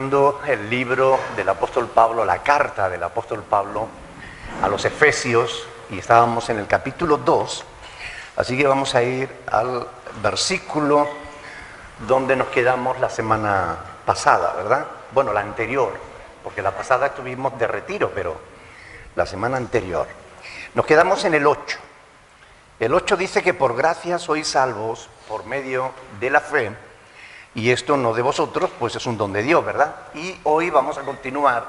El libro del apóstol Pablo, la carta del apóstol Pablo a los Efesios, y estábamos en el capítulo 2, así que vamos a ir al versículo donde nos quedamos la semana pasada, ¿verdad? Bueno, la anterior, porque la pasada estuvimos de retiro, pero la semana anterior. Nos quedamos en el 8. El 8 dice que por gracia sois salvos por medio de la fe, y esto no de vosotros, pues es un don de Dios, ¿verdad? Y hoy vamos a continuar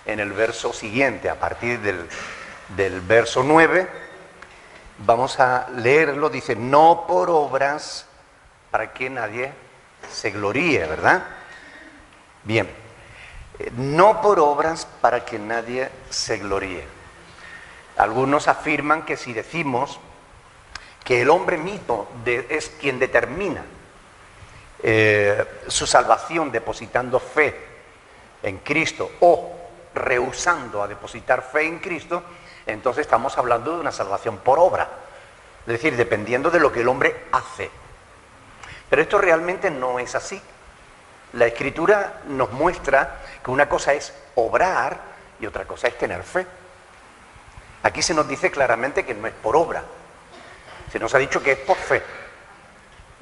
en el verso siguiente, a partir del verso 9, vamos a leerlo, dice, no por obras para que nadie se gloríe, ¿verdad? Bien, no por obras para que nadie se gloríe. Algunos afirman que si decimos que el hombre mismo es quien determina su salvación depositando fe en Cristo o rehusando a depositar fe en Cristo, entonces estamos hablando de una salvación por obra, es decir, dependiendo de lo que el hombre hace. Pero esto realmente no es así. La Escritura nos muestra que una cosa es obrar y otra cosa es tener fe. Aquí se nos dice claramente que no es por obra, se nos ha dicho que es por fe.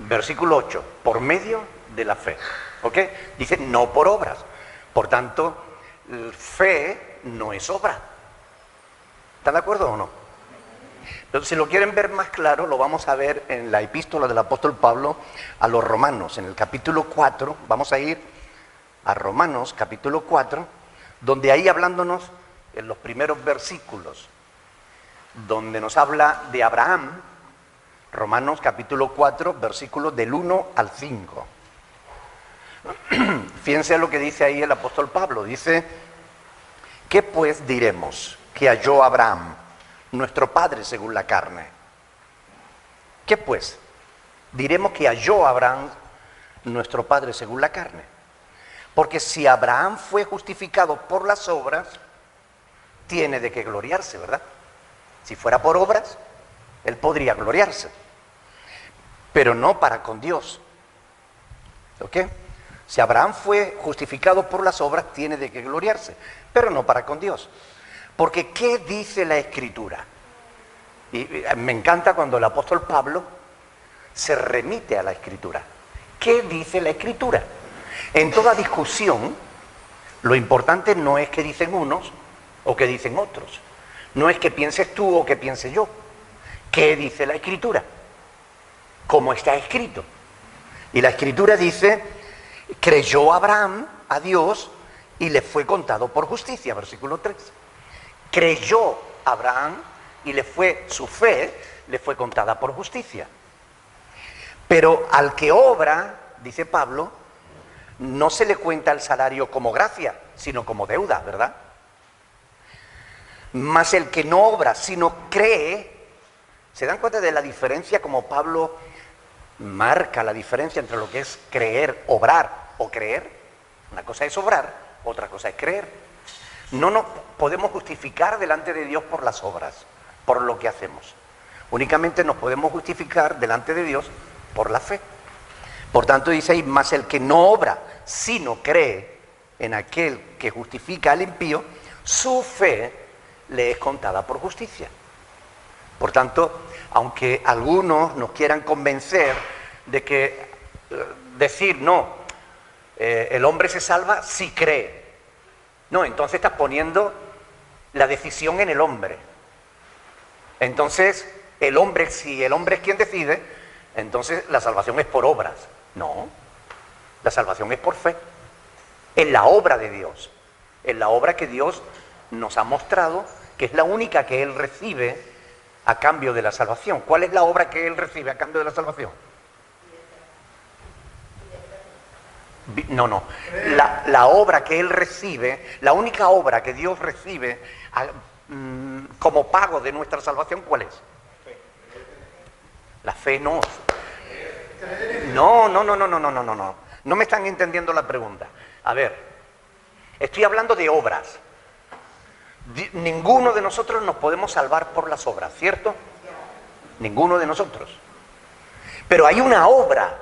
Versículo 8, por medio de la fe, ¿ok? Dice no por obras, por tanto, fe no es obra. ¿Están de acuerdo o no? Entonces, si lo quieren ver más claro, lo vamos a ver en la epístola del apóstol Pablo a los Romanos, en el capítulo 4, vamos a ir a Romanos capítulo 4, donde ahí hablándonos en los primeros versículos, donde nos habla de Abraham. Romanos capítulo 4, versículos del 1 al 5. Fíjense lo que dice ahí el apóstol Pablo. Dice, ¿qué pues diremos que halló Abraham, nuestro padre según la carne? ¿Qué pues diremos que halló Abraham, nuestro padre según la carne? Porque si Abraham fue justificado por las obras, tiene de qué gloriarse, ¿verdad? Si fuera por obras, él podría gloriarse, pero no para con Dios. ¿Ok? Si Abraham fue justificado por las obras, tiene de qué gloriarse, pero no para con Dios. Porque ¿qué dice la Escritura? Y me encanta cuando el apóstol Pablo se remite a la Escritura. ¿Qué dice la Escritura? En toda discusión, lo importante no es que dicen unos o que dicen otros. No es que pienses tú o que piense yo. ¿Qué dice la Escritura? ¿Cómo está escrito? Y la Escritura dice, creyó Abraham a Dios y le fue contado por justicia, versículo 3. Creyó Abraham y su fe le fue contada por justicia. Pero al que obra, dice Pablo, no se le cuenta el salario como gracia, sino como deuda, ¿verdad? Mas el que no obra, sino cree. ¿Se dan cuenta de la diferencia como Pablo marca la diferencia entre lo que es creer, obrar o creer? Una cosa es obrar, otra cosa es creer. No nos podemos justificar delante de Dios por las obras, por lo que hacemos. Únicamente nos podemos justificar delante de Dios por la fe. Por tanto dice ahí, más el que no obra, sino cree en aquel que justifica al impío, su fe le es contada por justicia. Por tanto, aunque algunos nos quieran convencer de que decir no, el hombre se salva si cree. No, entonces estás poniendo la decisión en el hombre. Entonces, si el hombre es quien decide, entonces la salvación es por obras. No, la salvación es por fe. En la obra de Dios, en la obra que Dios nos ha mostrado, que es la única que Él recibe a cambio de la salvación. ¿Cuál es la obra que Él recibe a cambio de la salvación? No. La obra que Él recibe, la única obra que Dios recibe como pago de nuestra salvación, ¿cuál es? La fe no. No. No me están entendiendo la pregunta. A ver, estoy hablando de obras. Ninguno de nosotros nos podemos salvar por las obras, ¿cierto? Ninguno de nosotros. Pero hay una obra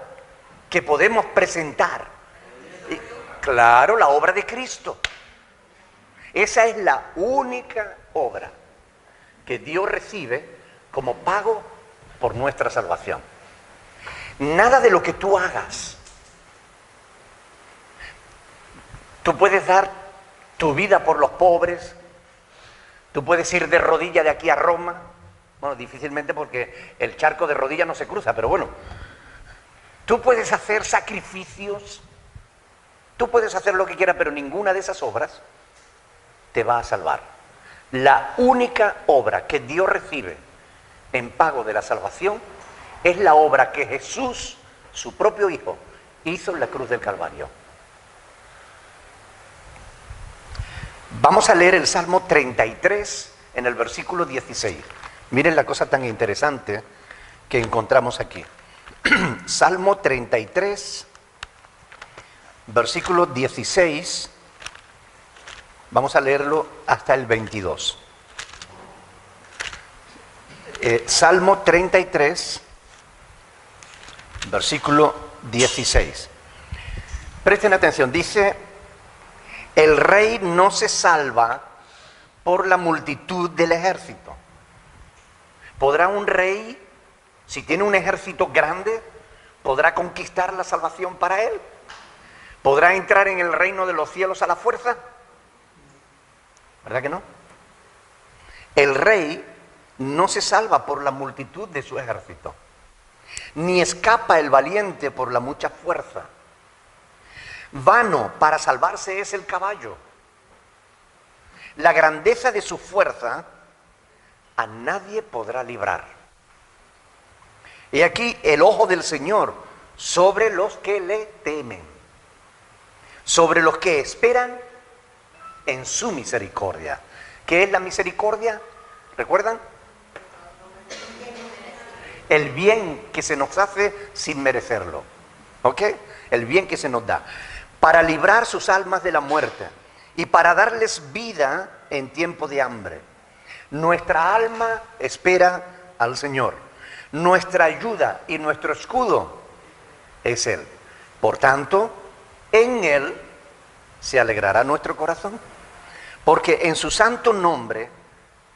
que podemos presentar Claro, la obra de Cristo. Esa es la única obra que Dios recibe como pago por nuestra salvación. Nada de lo que tú hagas. Tú puedes dar tu vida por los pobres, tú puedes ir de rodilla de aquí a Roma, bueno, difícilmente porque el charco de rodillas no se cruza, pero bueno, tú puedes hacer sacrificios, tú puedes hacer lo que quieras, pero ninguna de esas obras te va a salvar. La única obra que Dios recibe en pago de la salvación es la obra que Jesús, su propio Hijo, hizo en la cruz del Calvario. Vamos a leer el Salmo 33 en el versículo 16. Miren la cosa tan interesante que encontramos aquí. Salmo 33, versículo 16. Vamos a leerlo hasta el 22. Salmo 33, versículo 16. Presten atención, dice: el rey no se salva por la multitud del ejército. ¿Podrá un rey, si tiene un ejército grande, podrá conquistar la salvación para él? ¿Podrá entrar en el reino de los cielos a la fuerza? ¿Verdad que no? El rey no se salva por la multitud de su ejército, ni escapa el valiente por la mucha fuerza. Vano para salvarse es el caballo. La grandeza de su fuerza a nadie podrá librar. Y aquí el ojo del Señor sobre los que le temen, sobre los que esperan en su misericordia. ¿Qué es la misericordia? ¿Recuerdan? El bien que se nos hace sin merecerlo. ¿Ok? El bien que se nos da. Para librar sus almas de la muerte y para darles vida en tiempo de hambre. Nuestra alma espera al Señor. Nuestra ayuda y nuestro escudo es Él. Por tanto, en Él se alegrará nuestro corazón, porque en su santo nombre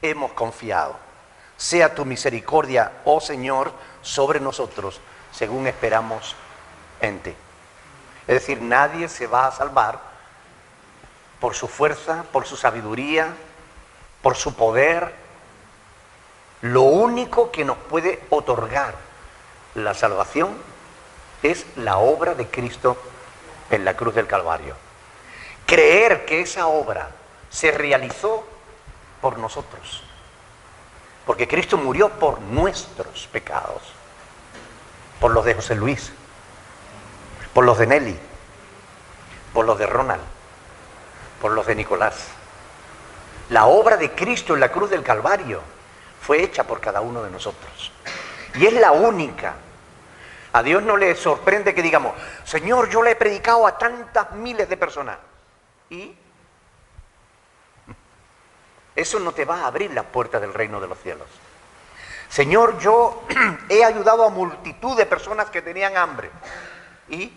hemos confiado. Sea tu misericordia, oh Señor, sobre nosotros, según esperamos en ti. Es decir, nadie se va a salvar por su fuerza, por su sabiduría, por su poder. Lo único que nos puede otorgar la salvación es la obra de Cristo en la cruz del Calvario. Creer que esa obra se realizó por nosotros, porque Cristo murió por nuestros pecados, por los de José Luis, por los de Nelly, por los de Ronald, por los de Nicolás. La obra de Cristo en la cruz del Calvario fue hecha por cada uno de nosotros. Y es la única. A Dios no le sorprende que digamos: Señor, yo le he predicado a tantas miles de personas. ¿Y? Eso no te va a abrir las puertas del reino de los cielos. Señor, yo he ayudado a multitud de personas que tenían hambre. ¿Y?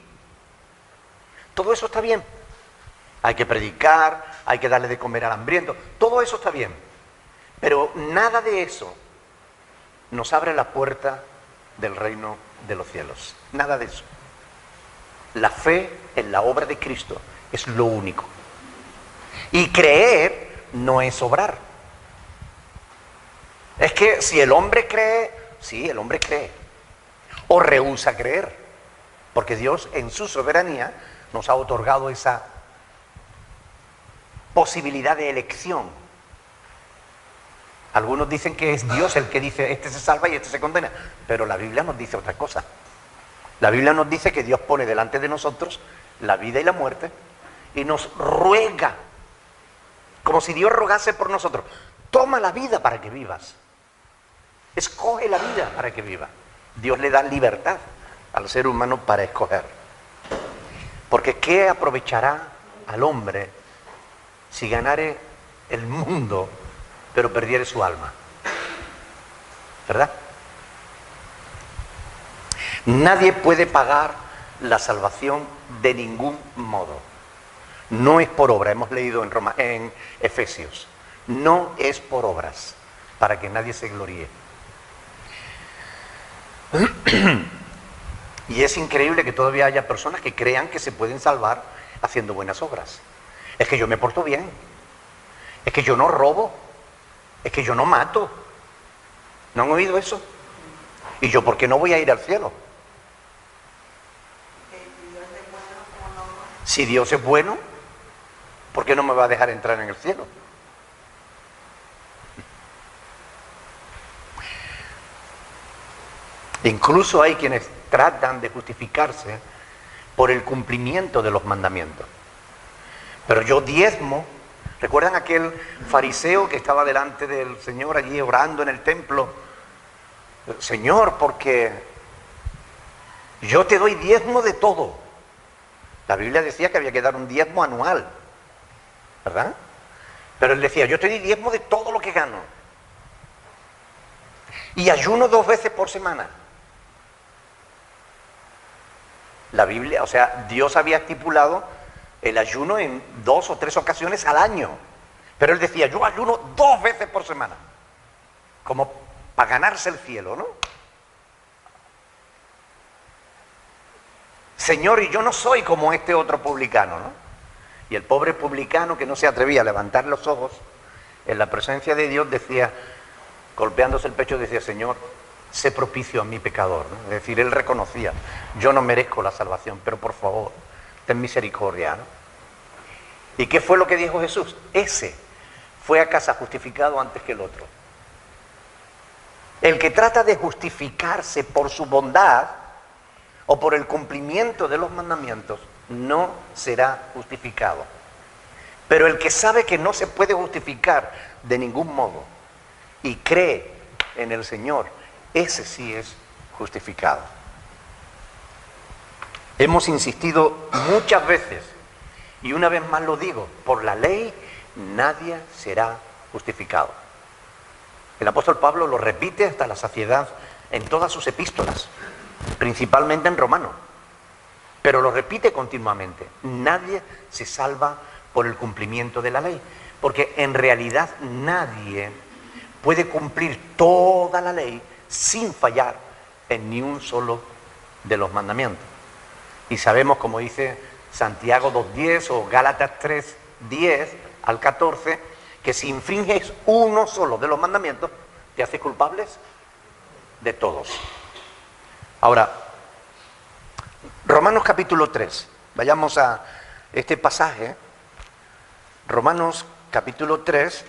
Todo eso está bien. Hay que predicar, hay que darle de comer al hambriento. Todo eso está bien. Pero nada de eso nos abre la puerta del reino de los cielos. Nada de eso. La fe en la obra de Cristo es lo único. Y creer no es obrar. Es que si el hombre cree, sí, el hombre cree. O rehúsa creer. Porque Dios en su soberanía nos ha otorgado esa posibilidad de elección. Algunos dicen que es Dios el que dice: este se salva y este se condena. Pero la Biblia nos dice otra cosa. La Biblia nos dice que Dios pone delante de nosotros la vida y la muerte y nos ruega, como si Dios rogase por nosotros: toma la vida para que vivas. Escoge la vida para que viva. Dios le da libertad al ser humano para escoger. Porque ¿qué aprovechará al hombre si ganare el mundo pero perdiere su alma? ¿Verdad? Nadie puede pagar la salvación de ningún modo. No es por obra, hemos leído en Efesios. No es por obras, para que nadie se gloríe. Y es increíble que todavía haya personas que crean que se pueden salvar haciendo buenas obras. Es que yo me porto bien, es que yo no robo, es que yo no mato. ¿No han oído eso? ¿Y yo por qué no voy a ir al cielo? Si Dios es bueno, ¿por qué no me va a dejar entrar en el cielo? Incluso hay quienes tratan de justificarse por el cumplimiento de los mandamientos. Pero yo diezmo. ¿Recuerdan aquel fariseo que estaba delante del Señor allí orando en el templo? Señor, porque yo te doy diezmo de todo. La Biblia decía que había que dar un diezmo anual, ¿verdad? Pero él decía, yo te doy diezmo de todo lo que gano. Y ayuno 2 veces por semana. La Biblia, o sea, Dios había estipulado el ayuno en 2 o 3 ocasiones al año. Pero él decía, yo ayuno 2 veces por semana. Como para ganarse el cielo, ¿no? Señor, y yo no soy como este otro publicano, ¿no? Y el pobre publicano que no se atrevía a levantar los ojos en la presencia de Dios decía, golpeándose el pecho, decía, Señor, sé propicio a mi pecador, ¿no? Es decir, él reconocía, yo no merezco la salvación, pero por favor, ten misericordia, ¿no? ¿Y qué fue lo que dijo Jesús? Ese fue a casa justificado antes que el otro. El que trata de justificarse por su bondad o por el cumplimiento de los mandamientos no será justificado. Pero el que sabe que no se puede justificar de ningún modo y cree en el Señor, ese sí es justificado. Hemos insistido muchas veces, y una vez más lo digo, por la ley nadie será justificado. El apóstol Pablo lo repite hasta la saciedad en todas sus epístolas, principalmente en Romanos, pero lo repite continuamente. Nadie se salva por el cumplimiento de la ley, porque en realidad nadie puede cumplir toda la ley sin fallar en ni un solo de los mandamientos. Y sabemos, como dice Santiago 2:10 o Gálatas 3:10 al 14, que si infringes uno solo de los mandamientos, te haces culpables de todos. Ahora, Romanos capítulo 3, vayamos a este pasaje, Romanos capítulo 3,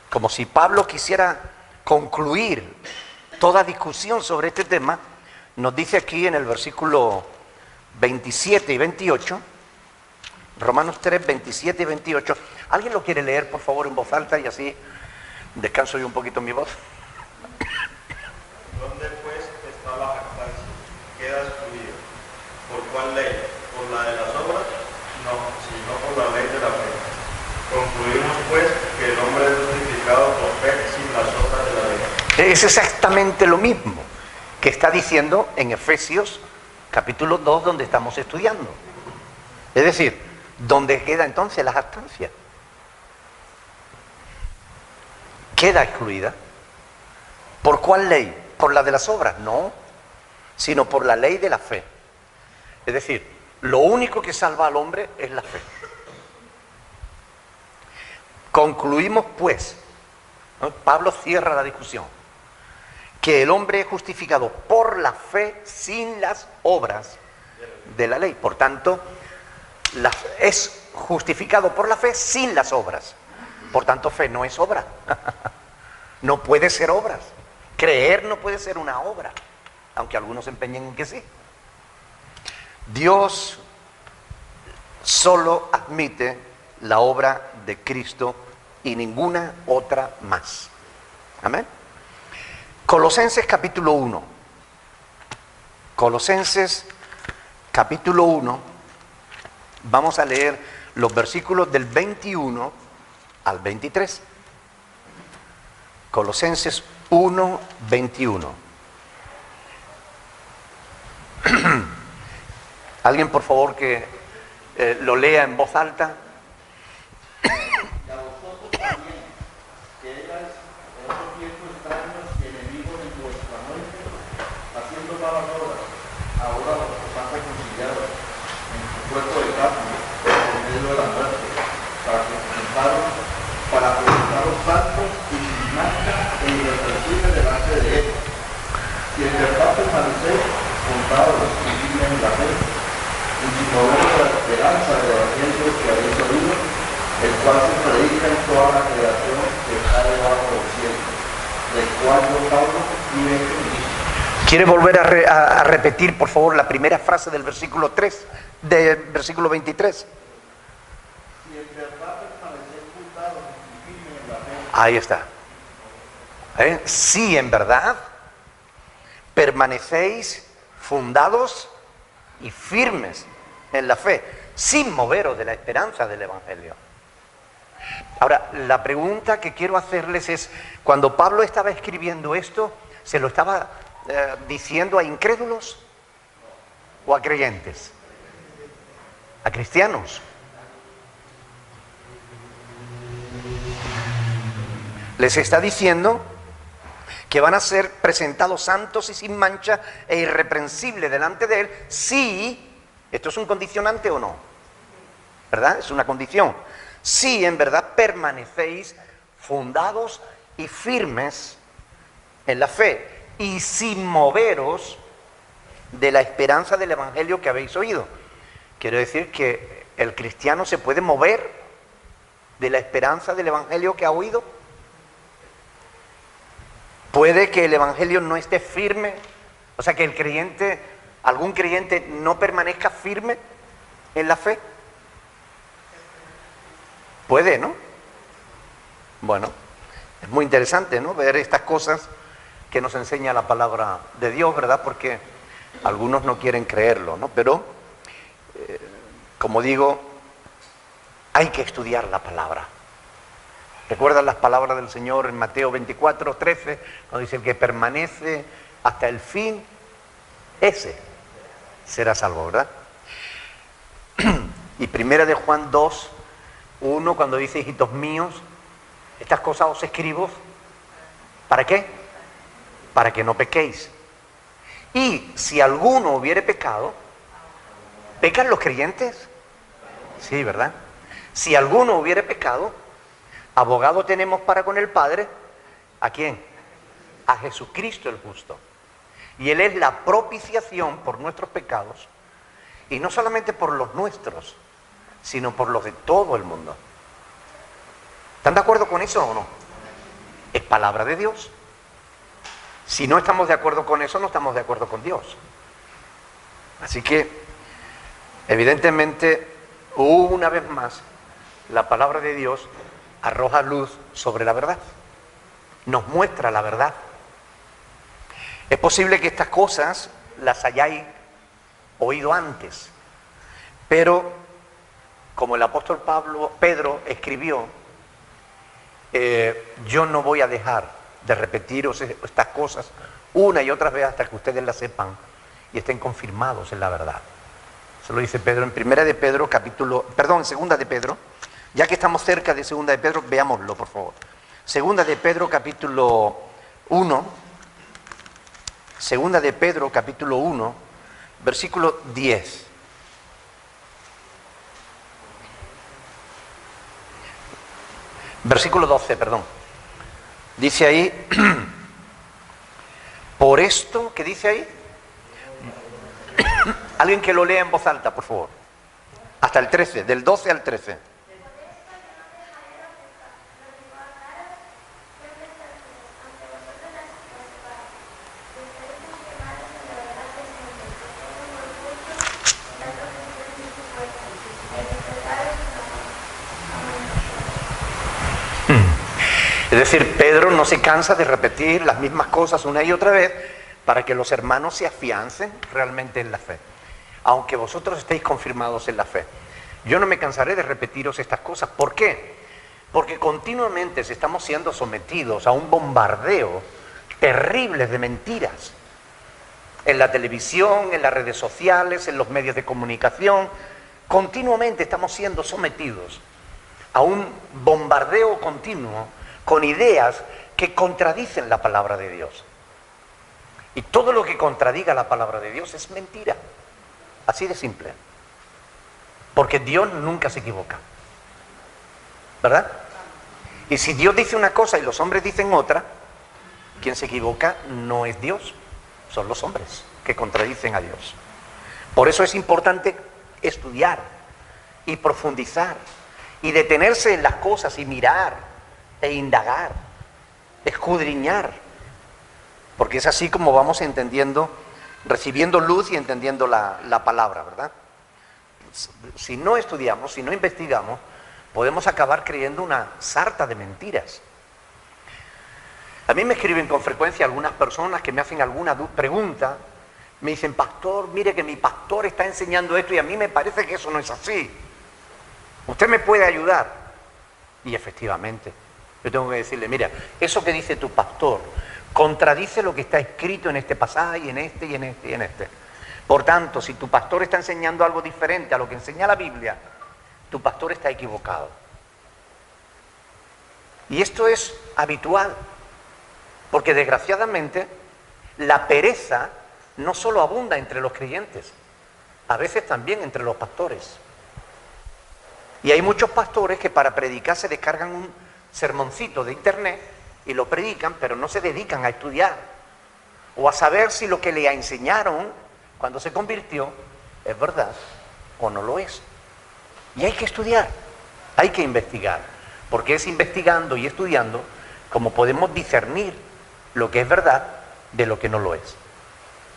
como si Pablo quisiera concluir toda discusión sobre este tema, nos dice aquí en el versículo 27 y 28, Romanos 3, 27 y 28. ¿Alguien lo quiere leer, por favor, en voz alta y así descanso yo un poquito en mi voz? ¿Dónde pues está la jactancia? Queda excluida. ¿Por cuál ley? ¿Por la de las obras? No, sino por la ley de la fe. Concluimos pues que el hombre es justificado por fe sin las obras de la ley. Es exactamente lo mismo que está diciendo en Efesios capítulo 2, donde estamos estudiando. Es decir, ¿dónde queda entonces la jactancia? Queda excluida. ¿Por cuál ley? ¿Por la de las obras? No, sino por la ley de la fe. Es decir, lo único que salva al hombre es la fe. Concluimos pues, ¿no? Pablo cierra la discusión, que el hombre es justificado por la fe sin las obras de la ley. Por tanto, es justificado por la fe sin las obras. Por tanto, fe no es obra. No puede ser obras. Creer no puede ser una obra, aunque algunos se empeñen en que sí. Dios solo admite la obra de Cristo y ninguna otra más. Amén. Colosenses capítulo 1. Colosenses capítulo 1. Vamos a leer los versículos del 21 al 23. Colosenses 1, 21. Alguien, por favor, que lo lea en voz alta. Y a vosotros también, que erais en otro tiempo extraños y enemigos en vuestra mente, haciendo malas obras, ahora os han reconciliado en su cuerpo de carne, por medio de la muerte, para presentaros santos y sin mancha e irreprensibles delante de él. Si en verdad permanecéis contados y firmes en la fe, y sin mover la esperanza del evangelio que habéis oído, el cual se predica en toda la creación que está debajo del cielo, del cual yo, Pablo, vive en Cristo. ¿Quiere volver a repetir, por favor, la primera frase del versículo 3, del versículo 23? Si en verdad permanecéis juntados y firmes en la fe. Ahí está. Si en verdad permanecéis fundados y firmes en la fe, sin moveros de la esperanza del Evangelio. Ahora, la pregunta que quiero hacerles es, cuando Pablo estaba escribiendo esto, ¿se lo estaba diciendo a incrédulos o a creyentes? ¿A cristianos? Les está diciendo que van a ser presentados santos y sin mancha e irreprensibles delante de Él, si, esto es un condicionante o no, ¿verdad? Es una condición. Si en verdad permanecéis fundados y firmes en la fe y sin moveros de la esperanza del Evangelio que habéis oído. Quiero decir que el cristiano se puede mover de la esperanza del Evangelio que ha oído. Puede que el Evangelio no esté firme, o sea que el creyente, algún creyente no permanezca firme en la fe. Puede, ¿no? Bueno, es muy interesante, ¿no? Ver estas cosas que nos enseña la palabra de Dios, ¿verdad? Porque algunos no quieren creerlo, ¿no? Pero, como digo, hay que estudiar la palabra. ¿Recuerdan las palabras del Señor en Mateo 24, 13? Cuando dice, el que permanece hasta el fin, ese será salvo, ¿verdad? Y primera de Juan 2, 1, cuando dice, hijitos míos, estas cosas os escribo, ¿para qué? Para que no pequéis. Y si alguno hubiere pecado, ¿pecan los creyentes? Sí, ¿verdad? Si alguno hubiere pecado, abogado tenemos para con el Padre, ¿a quién? A Jesucristo el justo. Y Él es la propiciación por nuestros pecados, y no solamente por los nuestros, sino por los de todo el mundo. ¿Están de acuerdo con eso o no? Es palabra de Dios. Si no estamos de acuerdo con eso, no estamos de acuerdo con Dios. Así que, evidentemente, una vez más, la palabra de Dios arroja luz sobre la verdad, nos muestra la verdad. Es posible que estas cosas las hayáis oído antes, pero como el apóstol Pedro escribió, yo no voy a dejar de repetiros estas cosas una y otra vez hasta que ustedes las sepan y estén confirmados en la verdad. Eso lo dice Pedro en segunda de Pedro. Ya que estamos cerca de segunda de Pedro, veámoslo, por favor. Segunda de Pedro, capítulo 1. Segunda de Pedro, capítulo 1, versículo 10. Versículo 12, perdón. Dice ahí, por esto, ¿qué dice ahí? Alguien que lo lea en voz alta, por favor. Hasta el 13, del 12 al 13. Es decir, Pedro no se cansa de repetir las mismas cosas una y otra vez para que los hermanos se afiancen realmente en la fe, aunque vosotros estéis confirmados en la fe. Yo no me cansaré de repetiros estas cosas. ¿Por qué? Porque continuamente estamos siendo sometidos a un bombardeo terrible de mentiras. En la televisión, en las redes sociales, en los medios de comunicación, Continuamente estamos siendo sometidos a un bombardeo continuo con ideas que contradicen la palabra de Dios. Y todo lo que contradiga la palabra de Dios es mentira. Así de simple. Porque Dios nunca se equivoca. ¿Verdad? Y si Dios dice una cosa y los hombres dicen otra, quien se equivoca no es Dios, son los hombres que contradicen a Dios. Por eso es importante estudiar y profundizar y detenerse en las cosas y mirar e indagar, escudriñar, porque es así como vamos entendiendo, recibiendo luz y entendiendo la palabra, ¿verdad? Si no estudiamos, si no investigamos, podemos acabar creyendo una sarta de mentiras. A mí me escriben con frecuencia algunas personas que me hacen alguna pregunta, me dicen, pastor, mire que mi pastor está enseñando esto y a mí me parece que eso no es así. ¿Usted me puede ayudar? Y efectivamente, yo tengo que decirle, mira, eso que dice tu pastor contradice lo que está escrito en este pasaje y en este y en este y en este. Por tanto, si tu pastor está enseñando algo diferente a lo que enseña la Biblia, tu pastor está equivocado. Y esto es habitual, porque desgraciadamente la pereza no solo abunda entre los creyentes, a veces también entre los pastores. Y hay muchos pastores que para predicar se descargan un sermoncito de internet y lo predican, pero no se dedican a estudiar o a saber si lo que le enseñaron cuando se convirtió es verdad o no lo es. Y hay que estudiar, hay que investigar, porque es investigando y estudiando como podemos discernir lo que es verdad de lo que no lo es,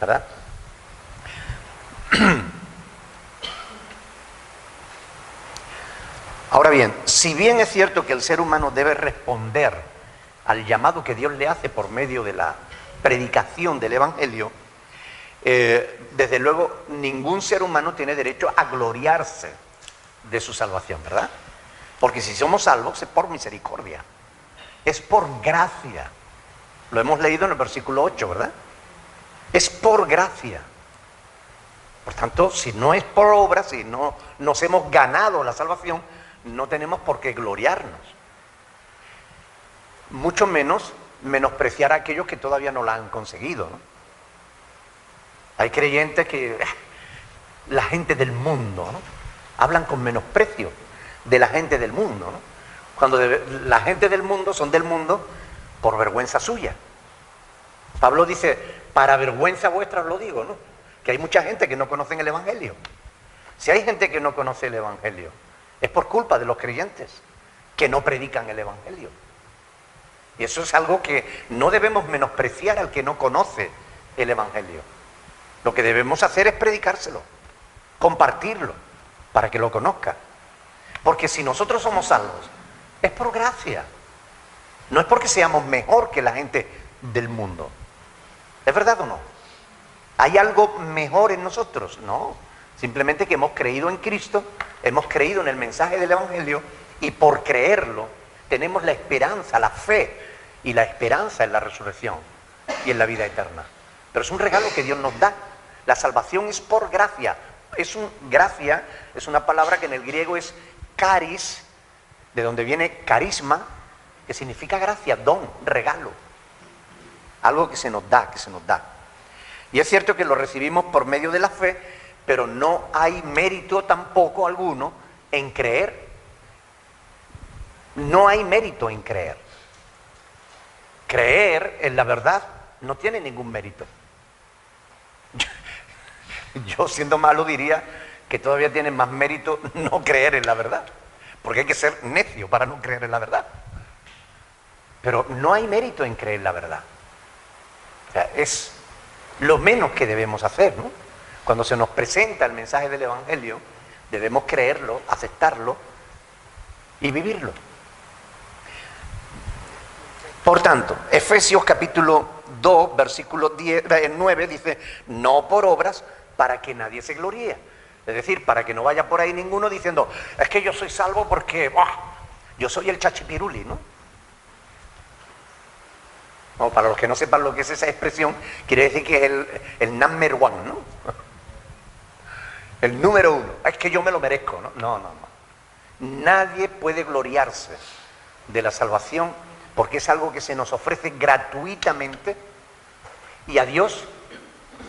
¿verdad? Ahora bien, si bien es cierto que el ser humano debe responder al llamado que Dios le hace por medio de la predicación del Evangelio, desde luego ningún ser humano tiene derecho a gloriarse de su salvación, ¿verdad? Porque si somos salvos es por misericordia, es por gracia. Lo hemos leído en el versículo 8, ¿verdad? Es por gracia. Por tanto, si no es por obra, si no nos hemos ganado la salvación, no tenemos por qué gloriarnos. Mucho menos menospreciar a aquellos que todavía no la han conseguido, ¿no? Hay creyentes que la gente del mundo, ¿no?, hablan con menosprecio de la gente del mundo, ¿no?, cuando la gente del mundo son del mundo por vergüenza suya. Pablo dice, para vergüenza vuestra os lo digo, ¿no?, que hay mucha gente que no conoce el Evangelio. Si hay gente que no conoce el Evangelio, es por culpa de los creyentes que no predican el Evangelio. Y eso es algo que no debemos menospreciar al que no conoce el Evangelio. Lo que debemos hacer es predicárselo, compartirlo, para que lo conozca. Porque si nosotros somos salvos, es por gracia. No es porque seamos mejor que la gente del mundo. ¿Es verdad o no? ¿Hay algo mejor en nosotros? No. Simplemente que hemos creído en Cristo, hemos creído en el mensaje del Evangelio y por creerlo tenemos la esperanza, la fe y la esperanza en la resurrección y en la vida eterna. Pero es un regalo que Dios nos da. La salvación es por gracia. Gracia es una palabra que en el griego es caris, de donde viene carisma, que significa gracia, don, regalo. Algo que se nos da, que se nos da. Y es cierto que lo recibimos por medio de la fe, pero no hay mérito tampoco alguno en creer. No hay mérito en creer. Creer en la verdad no tiene ningún mérito. Yo siendo malo diría que todavía tiene más mérito no creer en la verdad, porque hay que ser necio para no creer en la verdad. Pero no hay mérito en creer en la verdad. O sea, es lo menos que debemos hacer, ¿no? Cuando se nos presenta el mensaje del Evangelio, debemos creerlo, aceptarlo y vivirlo. Por tanto, Efesios capítulo 2, versículo 9 dice, no por obras para que nadie se gloríe. Es decir, para que no vaya por ahí ninguno diciendo, es que yo soy salvo porque yo soy el chachipiruli, ¿no? No, para los que no sepan lo que es esa expresión, quiere decir que es el number one, ¿no? el número uno. Es que yo me lo merezco, ¿no? No, no, no. Nadie puede gloriarse de la salvación porque es algo que se nos ofrece gratuitamente y a Dios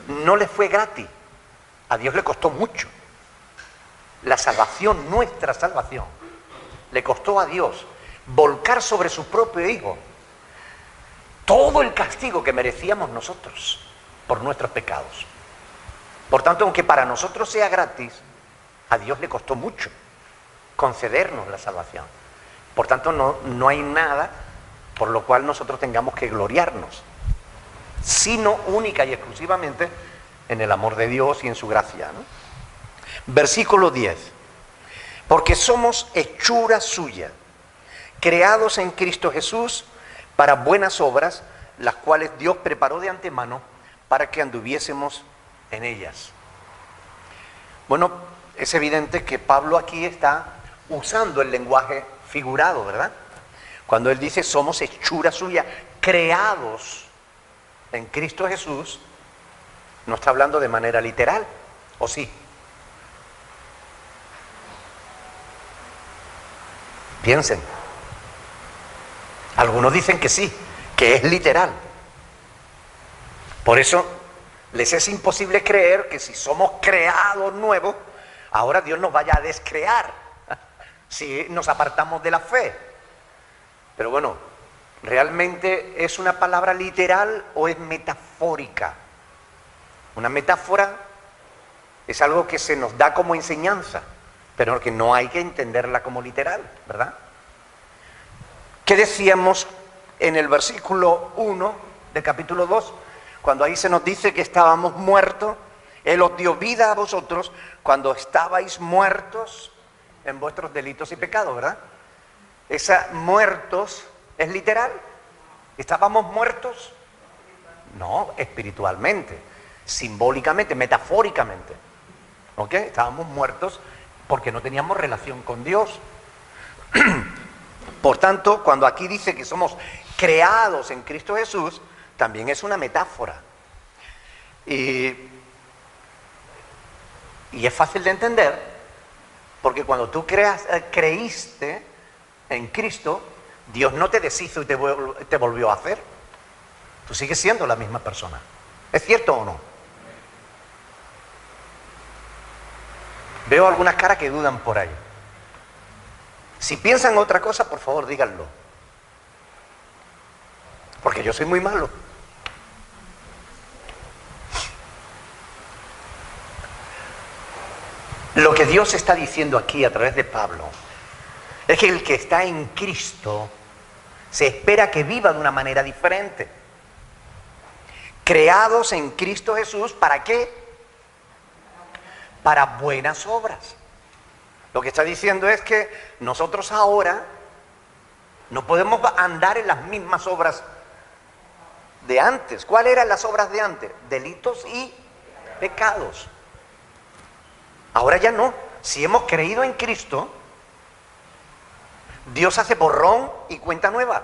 no le fue gratis. A Dios le costó mucho. La salvación, nuestra salvación, le costó a Dios volcar sobre su propio Hijo todo el castigo que merecíamos nosotros por nuestros pecados. Por tanto, aunque para nosotros sea gratis, a Dios le costó mucho concedernos la salvación. Por tanto, no hay nada por lo cual nosotros tengamos que gloriarnos, sino única y exclusivamente en el amor de Dios y en su gracia, ¿no? Versículo 10. Porque somos hechura suya, creados en Cristo Jesús para buenas obras, las cuales Dios preparó de antemano para que anduviésemos en ellas. Bueno, es evidente que Pablo aquí está usando el lenguaje figurado, ¿verdad? Cuando él dice somos hechura suya, creados en Cristo Jesús, no está hablando de manera literal, ¿o sí? Piensen. Algunos dicen que sí, que es literal. Por eso les es imposible creer que si somos creados nuevos, ahora Dios nos vaya a descrear si nos apartamos de la fe. Pero bueno, ¿realmente es una palabra literal o es metafórica? Una metáfora es algo que se nos da como enseñanza, pero que no hay que entenderla como literal, ¿verdad? ¿Qué decíamos en el versículo 1 del capítulo 2? Cuando ahí se nos dice que estábamos muertos, Él os dio vida a vosotros cuando estabais muertos en vuestros delitos y pecados, ¿verdad? Esa muertos es literal. ¿Estábamos muertos? No, espiritualmente, simbólicamente, metafóricamente. ¿Ok? Estábamos muertos porque no teníamos relación con Dios. Por tanto, cuando aquí dice que somos creados en Cristo Jesús, también es una metáfora. Y es fácil de entender, porque cuando tú creíste en Cristo, Dios no te deshizo y te volvió a hacer. Tú sigues siendo la misma persona. ¿Es cierto o no? Veo algunas caras que dudan por ahí. Si piensan otra cosa, por favor, díganlo. Porque yo soy muy malo. Lo que Dios está diciendo aquí a través de Pablo es que el que está en Cristo se espera que viva de una manera diferente. Creados en Cristo Jesús, ¿para qué? Para buenas obras. Lo que está diciendo es que nosotros ahora no podemos andar en las mismas obras de antes. ¿Cuáles eran las obras de antes? Delitos y pecados. Ahora ya no. Si hemos creído en Cristo, Dios hace borrón y cuenta nueva.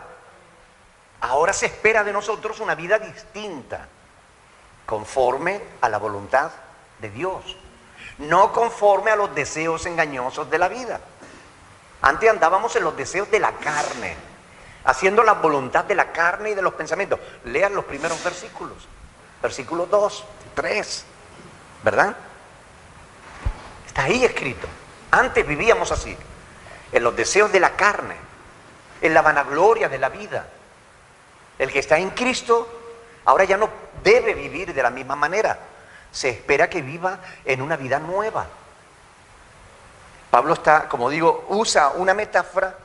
Ahora se espera de nosotros una vida distinta, conforme a la voluntad de Dios, no conforme a los deseos engañosos de la vida. Antes andábamos en los deseos de la carne, haciendo la voluntad de la carne y de los pensamientos. Lean los primeros versículos, versículos 2, 3, ¿verdad? Está ahí escrito. Antes vivíamos así, en los deseos de la carne, en la vanagloria de la vida. El que está en Cristo ahora ya no debe vivir de la misma manera. Se espera que viva en una vida nueva. Pablo está, como digo, usa una metáfora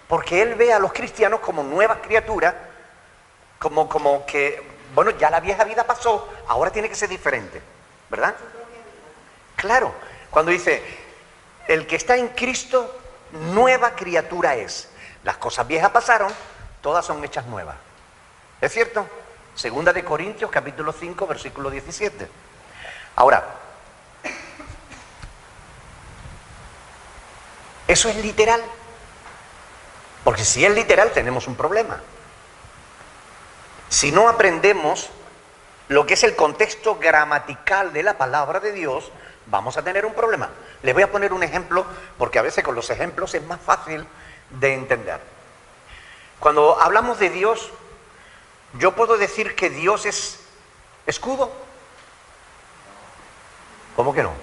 porque él ve a los cristianos como nuevas criaturas, como que, bueno, ya la vieja vida pasó, ahora tiene que ser diferente, ¿verdad? Claro, cuando dice, el que está en Cristo, nueva criatura es. Las cosas viejas pasaron, todas son hechas nuevas. ¿Es cierto? Segunda de Corintios, capítulo 5, versículo 17. Ahora, ¿eso es literal? Porque si es literal, tenemos un problema. Si no aprendemos lo que es el contexto gramatical de la palabra de Dios, vamos a tener un problema. Les voy a poner un ejemplo, porque a veces con los ejemplos es más fácil de entender. Cuando hablamos de Dios, yo puedo decir que Dios es escudo. ¿Cómo que no?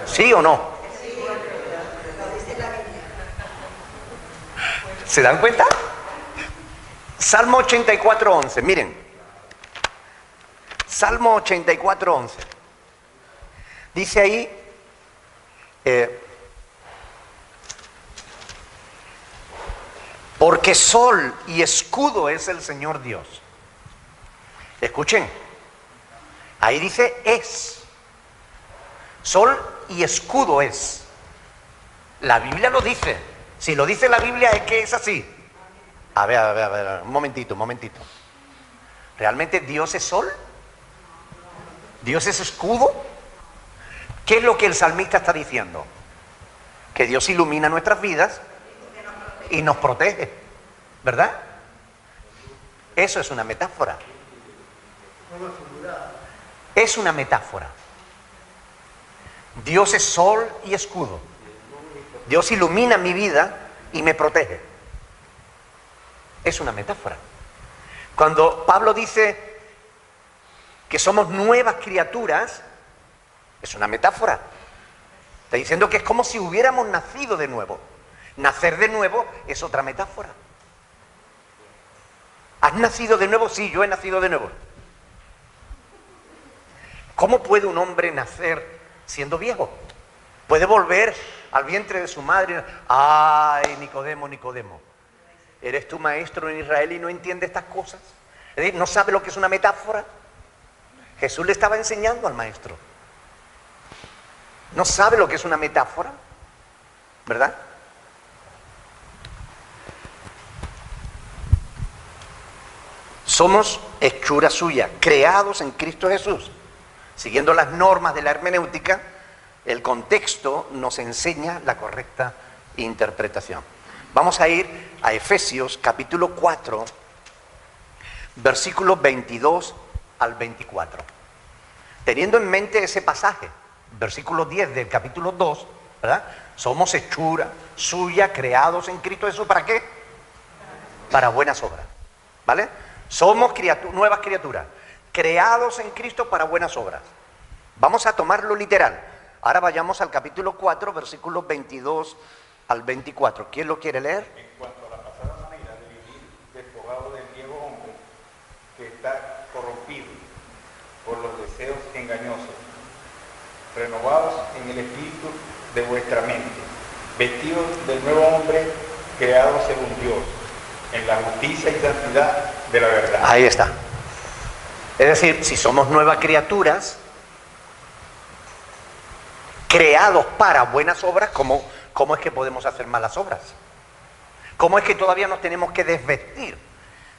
¿Sí o no? ¿Se dan cuenta? Salmo 84:11, miren. Salmo 84:11. Dice ahí, porque sol y escudo es el Señor Dios. Escuchen, ahí dice es. Sol y escudo es. La Biblia lo dice. Si lo dice la Biblia es que es así. A ver, un momentito. ¿Realmente Dios es sol? ¿Dios es escudo? ¿Qué es lo que el salmista está diciendo? Que Dios ilumina nuestras vidas y nos protege, ¿verdad? Eso es una metáfora. Es una metáfora. Dios es sol y escudo. Dios ilumina mi vida y me protege. Es una metáfora. Cuando Pablo dice que somos nuevas criaturas, es una metáfora. Está diciendo que es como si hubiéramos nacido de nuevo. Nacer de nuevo es otra metáfora. ¿Has nacido de nuevo? Sí, yo he nacido de nuevo. ¿Cómo puede un hombre nacer siendo viejo? Puede volver al vientre de su madre. Ay, Nicodemo, ¿eres tu maestro en Israel y no entiendes estas cosas? Es decir, ¿no sabe lo que es una metáfora? Jesús le estaba enseñando al maestro. ¿No sabe lo que es una metáfora? ¿Verdad? Somos hechura suya, creados en Cristo Jesús. Siguiendo las normas de la hermenéutica, el contexto nos enseña la correcta interpretación. Vamos a ir a Efesios capítulo 4, versículos 22 al 24. Teniendo en mente ese pasaje, versículo 10 del capítulo 2, ¿verdad? Somos hechura suya, creados en Cristo Jesús, ¿para qué? Para buenas obras, ¿vale? Somos nuevas criaturas, creados en Cristo para buenas obras. Vamos a tomarlo literal. Ahora vayamos al capítulo 4, versículos 22 al 24. ¿Quién lo quiere leer? En cuanto a la pasada manera de vivir despojado del viejo hombre que está corrompido por los deseos engañosos, renovados en el espíritu de vuestra mente, vestidos del nuevo hombre creado según Dios, en la justicia y santidad de la verdad. Ahí está. Es decir, si somos nuevas criaturas, creados para buenas obras, ¿cómo es que podemos hacer malas obras? ¿Cómo es que todavía nos tenemos que desvestir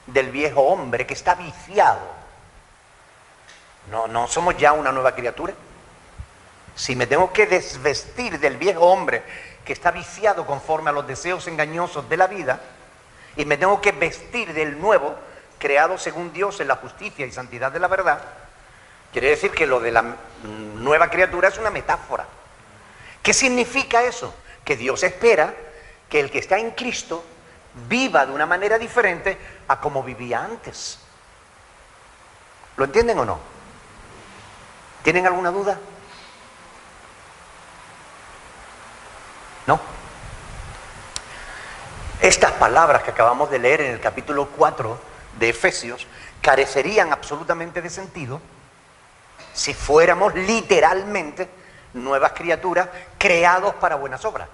del viejo hombre que está viciado? ¿No somos ya una nueva criatura? Si me tengo que desvestir del viejo hombre que está viciado conforme a los deseos engañosos de la vida, y me tengo que vestir del nuevo, creado según Dios en la justicia y santidad de la verdad, quiere decir que lo de la nueva criatura es una metáfora. ¿Qué significa eso? Que Dios espera que el que está en Cristo viva de una manera diferente a como vivía antes. ¿Lo entienden o no? ¿Tienen alguna duda? ¿No? Estas palabras que acabamos de leer en el capítulo 4 de Efesios carecerían absolutamente de sentido si fuéramos literalmente nuevas criaturas creados para buenas obras.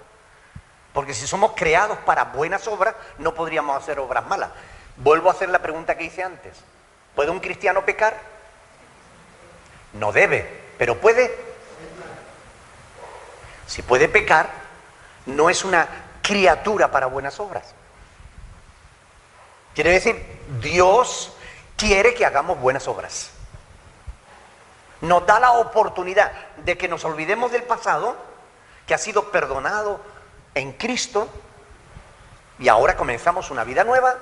Porque si somos creados para buenas obras, no podríamos hacer obras malas. Vuelvo a hacer la pregunta que hice antes. ¿Puede un cristiano pecar? No debe, pero puede. Si puede pecar, no es una criatura para buenas obras. Quiere decir, Dios quiere que hagamos buenas obras. Nos da la oportunidad de que nos olvidemos del pasado, que ha sido perdonado en Cristo, y ahora comenzamos una vida nueva,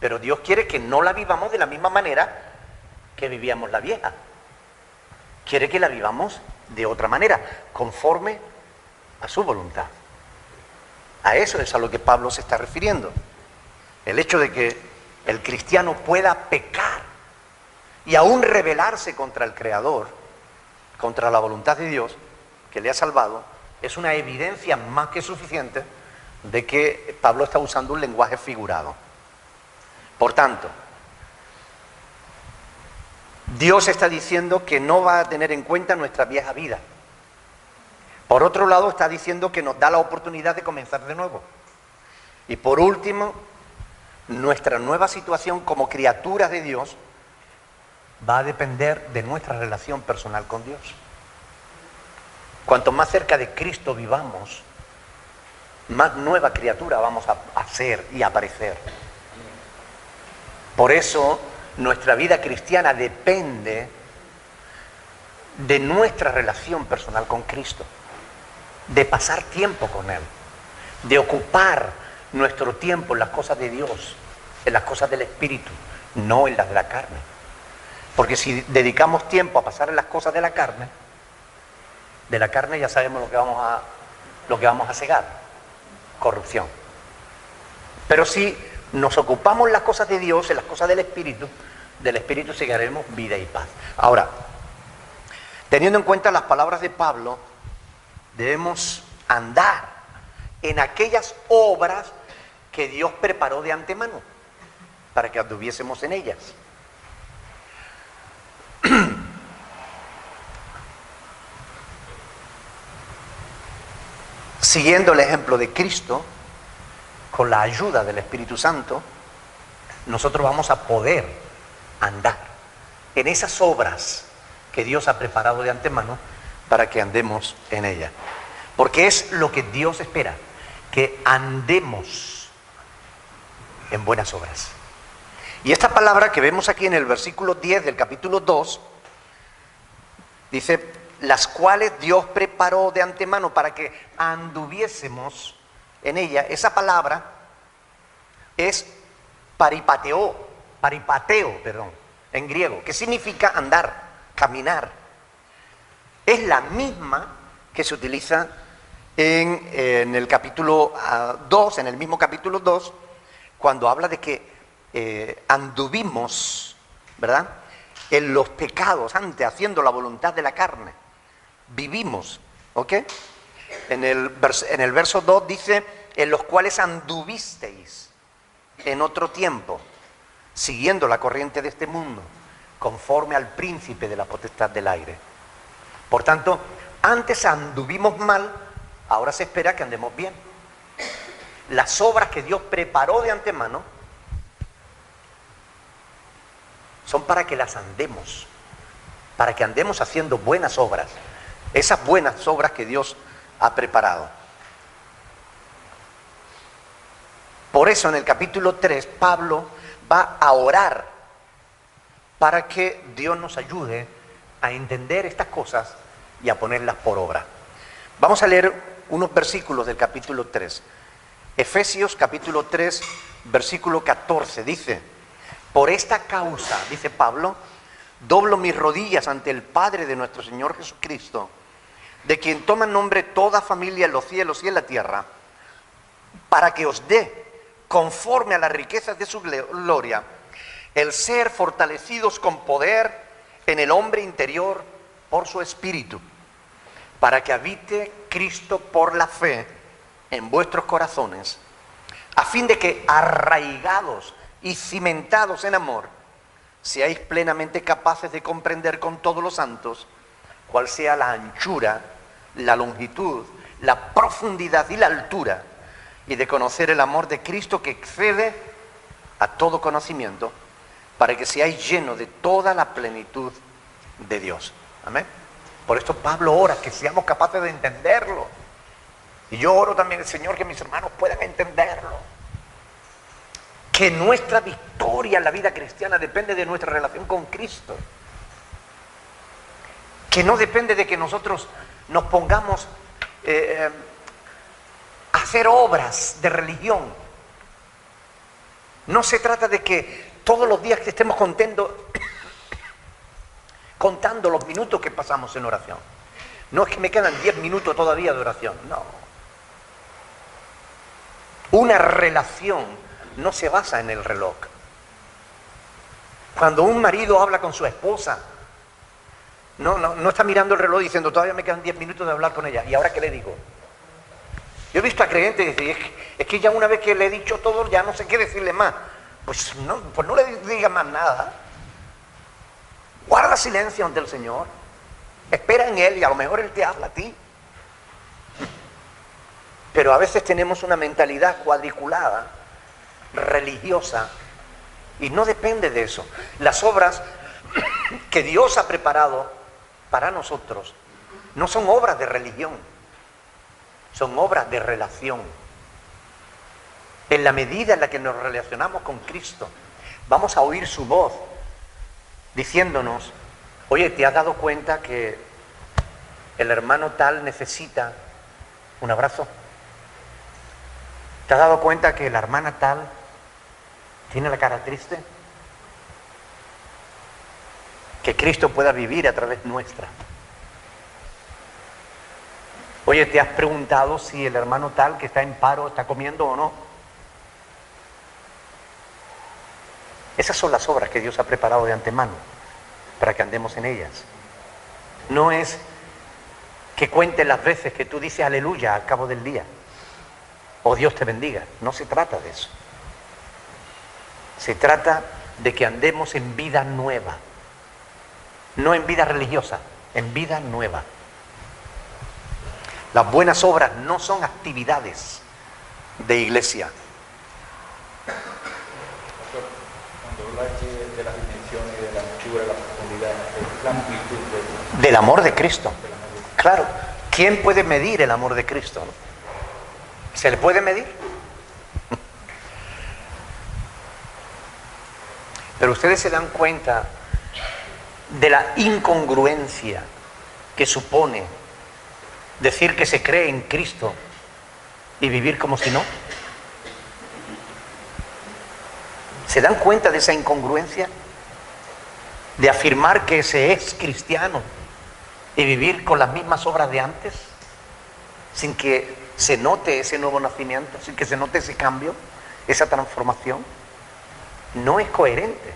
pero Dios quiere que no la vivamos de la misma manera que vivíamos la vieja. Quiere que la vivamos de otra manera, conforme a su voluntad. A eso es a lo que Pablo se está refiriendo. El hecho de que el cristiano pueda pecar y aún rebelarse contra el Creador, contra la voluntad de Dios que le ha salvado, es una evidencia más que suficiente de que Pablo está usando un lenguaje figurado. Por tanto, Dios está diciendo que no va a tener en cuenta nuestra vieja vida. Por otro lado, está diciendo que nos da la oportunidad de comenzar de nuevo. Y por último, nuestra nueva situación como criaturas de Dios va a depender de nuestra relación personal con Dios. Cuanto más cerca de Cristo vivamos, más nueva criatura vamos a ser y a aparecer. Por eso, nuestra vida cristiana depende de nuestra relación personal con Cristo, de pasar tiempo con Él, de ocupar nuestro tiempo en las cosas de Dios, en las cosas del Espíritu, no en las de la carne. Porque si dedicamos tiempo a pasar en las cosas de la carne ya sabemos lo que vamos a cegar, corrupción. Pero si nos ocupamos en las cosas de Dios, en las cosas del Espíritu cegaremos vida y paz. Ahora, teniendo en cuenta las palabras de Pablo, debemos andar en aquellas obras que Dios preparó de antemano para que anduviésemos en ellas. Siguiendo el ejemplo de Cristo, con la ayuda del Espíritu Santo, nosotros vamos a poder andar en esas obras que Dios ha preparado de antemano para que andemos en ellas. Porque es lo que Dios espera, que andemos en buenas obras. Y esta palabra que vemos aquí en el versículo 10 del capítulo 2, dice, las cuales Dios preparó de antemano para que anduviésemos en ella. Esa palabra es paripateo, en griego, que significa andar, caminar. Es la misma que se utiliza en el capítulo 2, en el mismo capítulo 2, cuando habla de que anduvimos, ¿verdad?, en los pecados, antes haciendo la voluntad de la carne. Vivimos, ¿ok? En el verso 2 dice, en los cuales anduvisteis en otro tiempo, siguiendo la corriente de este mundo, conforme al príncipe de la potestad del aire. Por tanto, antes anduvimos mal, ahora se espera que andemos bien. Las obras que Dios preparó de antemano son para que las andemos, para que andemos haciendo buenas obras, esas buenas obras que Dios ha preparado. Por eso en el capítulo 3 Pablo va a orar para que Dios nos ayude a entender estas cosas y a ponerlas por obra. Vamos a leer unos versículos del capítulo 3. Efesios capítulo 3, versículo 14, dice, por esta causa, dice Pablo, doblo mis rodillas ante el Padre de nuestro Señor Jesucristo, de quien toma nombre toda familia en los cielos y en la tierra, para que os dé, conforme a las riquezas de su gloria, el ser fortalecidos con poder en el hombre interior por su Espíritu, para que habite Cristo por la fe en vuestros corazones, a fin de que arraigados y cimentados en amor, seáis plenamente capaces de comprender con todos los santos cuál sea la anchura, la longitud, la profundidad y la altura, y de conocer el amor de Cristo que excede a todo conocimiento, para que seáis llenos de toda la plenitud de Dios. Amén. Por esto Pablo ora que seamos capaces de entenderlo. Y yo oro también, Señor, que mis hermanos puedan entenderlo. Que nuestra victoria en la vida cristiana depende de nuestra relación con Cristo. Que no depende de que nosotros nos pongamos a hacer obras de religión. No se trata de que todos los días que estemos contentos contando los minutos que pasamos en oración. No es que me quedan 10 minutos todavía de oración, no. Una relación no se basa en el reloj. Cuando un marido habla con su esposa, no está mirando el reloj diciendo, todavía me quedan 10 minutos de hablar con ella. ¿Y ahora qué le digo? Yo he visto a creyentes decir, es que ya una vez que le he dicho todo, ya no sé qué decirle más. Pues no le diga más nada. Guarda silencio ante el Señor. Espera en Él y a lo mejor Él te habla a ti. Pero a veces tenemos una mentalidad cuadriculada, religiosa, y no depende de eso. Las obras que Dios ha preparado para nosotros no son obras de religión, son obras de relación. En la medida en la que nos relacionamos con Cristo, vamos a oír su voz diciéndonos, oye, ¿te has dado cuenta que el hermano tal necesita un abrazo? ¿Te has dado cuenta que la hermana tal tiene la cara triste? Que Cristo pueda vivir a través nuestra. Oye, ¿te has preguntado si el hermano tal que está en paro está comiendo o no? Esas son las obras que Dios ha preparado de antemano para que andemos en ellas. No es que cuentes las veces que tú dices aleluya al cabo del día o Dios te bendiga. No se trata de eso. Se trata de que andemos en vida nueva. No en vida religiosa, en vida nueva. Las buenas obras no son actividades de iglesia. Cuando habla de las dimensiones, de la anchura, de la profundidad, de la amplitud Del amor de Cristo. Claro, ¿quién puede medir el amor de Cristo? ¿Se le puede medir? Pero ustedes se dan cuenta de la incongruencia que supone decir que se cree en Cristo y vivir como si no. ¿Se dan cuenta de esa incongruencia? De afirmar que se es cristiano y vivir con las mismas obras de antes, sin que se note ese nuevo nacimiento, sin que se note ese cambio, esa transformación. No es coherente.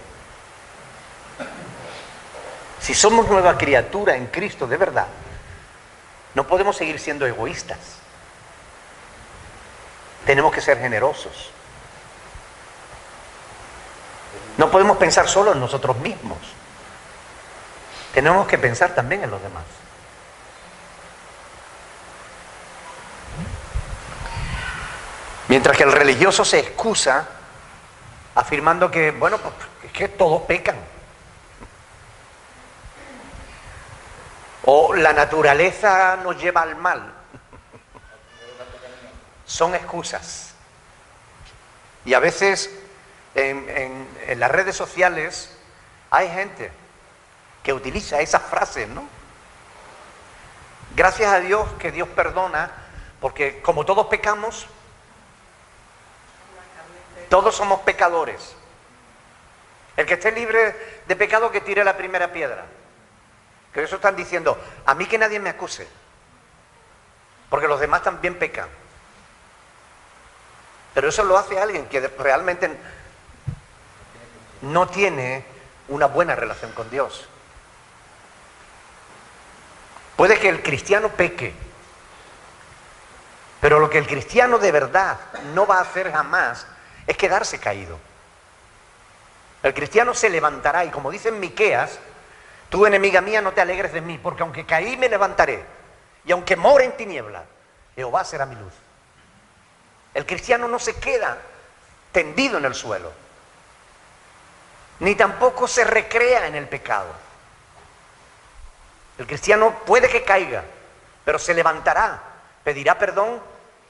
Si somos nueva criatura en Cristo de verdad, no podemos seguir siendo egoístas. Tenemos que ser generosos. No podemos pensar solo en nosotros mismos. Tenemos que pensar también en los demás. Mientras que el religioso se excusa afirmando que, bueno, pues es que todos pecan. O la naturaleza nos lleva al mal. Son excusas. Y a veces en las redes sociales hay gente que utiliza esas frases, ¿no? Gracias a Dios que Dios perdona, porque como todos pecamos, todos somos pecadores. El que esté libre de pecado que tire la primera piedra. Que eso están diciendo, a mí que nadie me acuse, porque los demás también pecan. Pero eso lo hace alguien que realmente no tiene una buena relación con Dios. Puede que el cristiano peque, pero lo que el cristiano de verdad no va a hacer jamás es quedarse caído. El cristiano se levantará y, como dice en Miqueas, tú, enemiga mía, no te alegres de mí, porque aunque caí me levantaré, y aunque more en tinieblas, Jehová será mi luz. El cristiano no se queda tendido en el suelo, ni tampoco se recrea en el pecado. El cristiano puede que caiga, pero se levantará, pedirá perdón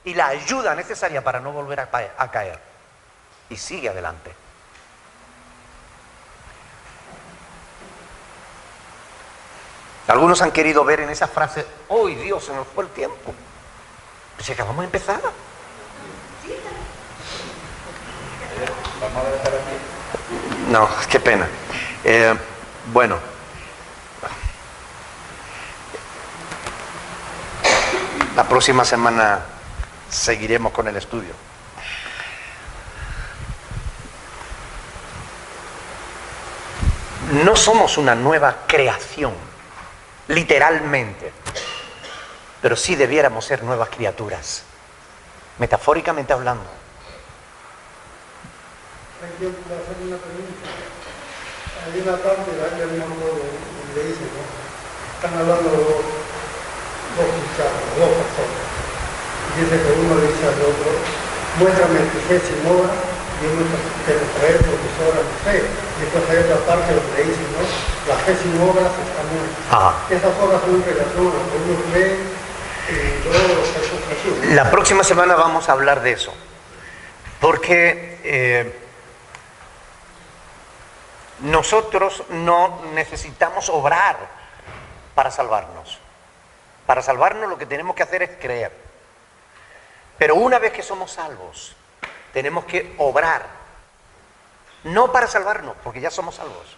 y la ayuda necesaria para no volver a caer. Y sigue adelante. Algunos han querido ver en esa frase, ¡ay Dios, se nos fue el tiempo! Pues acabamos de empezar. Vamos a dejar aquí. No, qué pena. Bueno, La próxima semana seguiremos con el estudio. No somos una nueva creación, literalmente, pero sí debiéramos ser nuevas criaturas, metafóricamente hablando. Yo quiero hacer una pregunta. Hay una parte de la que no donde dice, ¿no? Están hablando dos muchachos, dos personas. Y dice que uno le dice al otro, muéstrame tu fe sin obra, y uno te lo trae porque sobra tu fe. Y después hay otra parte donde dice, ¿no? La fe sin obras está muerta. Esas obras son en relación a lo que uno cree y todos los hechos. La próxima semana vamos a hablar de eso, porque nosotros no necesitamos obrar para salvarnos. Para salvarnos lo que tenemos que hacer es creer. Pero una vez que somos salvos, tenemos que obrar. No para salvarnos, porque ya somos salvos,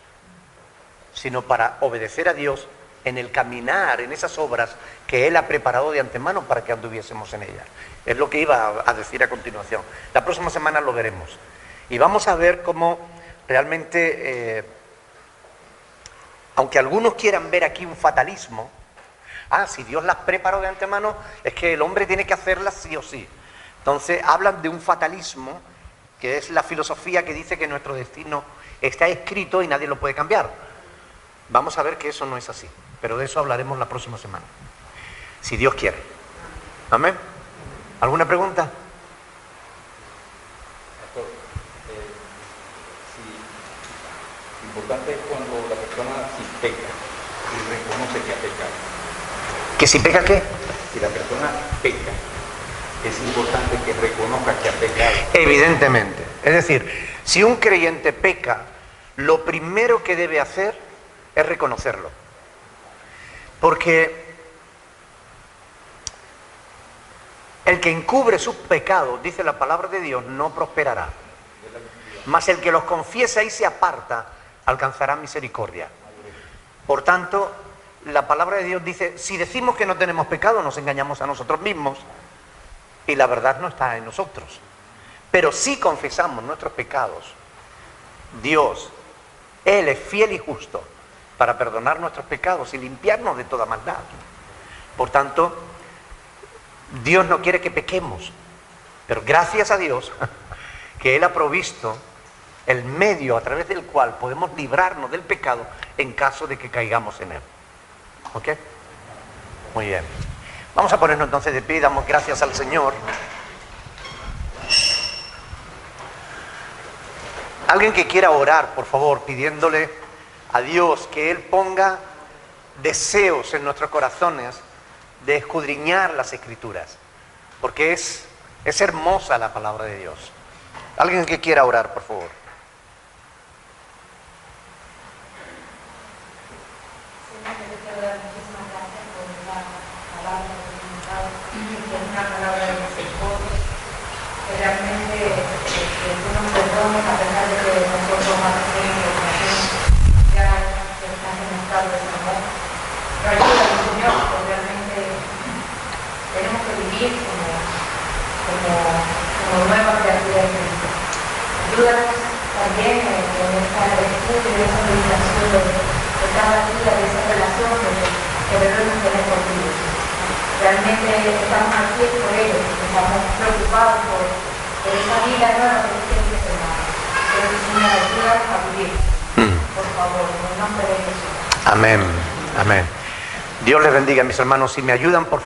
sino para obedecer a Dios en el caminar, en esas obras que Él ha preparado de antemano para que anduviésemos en ellas. Es lo que iba a decir a continuación. La próxima semana lo veremos. Y vamos a ver cómo realmente, aunque algunos quieran ver aquí un fatalismo, si Dios las preparó de antemano, es que el hombre tiene que hacerlas sí o sí. Entonces hablan de un fatalismo, que es la filosofía que dice que nuestro destino está escrito y nadie lo puede cambiar. Vamos a ver que eso no es así, pero de eso hablaremos la próxima semana, si Dios quiere. ¿Amén? ¿Alguna pregunta? Pastor, importante es cuando la persona si peca y reconoce que ha pecado. ¿Que si peca qué? Si la persona peca, es importante que reconozca que ha pecado. Evidentemente. Es decir, si un creyente peca, lo primero que debe hacer es reconocerlo. Porque el que encubre sus pecados, dice la palabra de Dios, no prosperará. Mas el que los confiesa y se aparta, alcanzará misericordia. Por tanto, la palabra de Dios dice, si decimos que no tenemos pecado, nos engañamos a nosotros mismos y la verdad no está en nosotros. Pero si confesamos nuestros pecados, Dios, Él es fiel y justo para perdonar nuestros pecados y limpiarnos de toda maldad. Por tanto, Dios no quiere que pequemos, pero gracias a Dios que Él ha provisto el medio a través del cual podemos librarnos del pecado en caso de que caigamos en él. ¿Ok? Muy bien. Vamos a ponernos entonces de pie y damos gracias al Señor. Alguien que quiera orar, por favor, pidiéndole a Dios que Él ponga deseos en nuestros corazones de escudriñar las Escrituras, porque es hermosa la palabra de Dios. Alguien que quiera orar, por favor. Ayúdanos también en esta lectura y esa meditación de cada día, de esa relación que debemos tener contigo. Realmente estamos aquí por ello, estamos preocupados por esa vida nueva que tienes que tomar. Pero que Señor, ayúdanos a vivir. Por favor, en el nombre de Jesús. Amén, amén. Dios les bendiga, mis hermanos. Si me ayudan, por favor.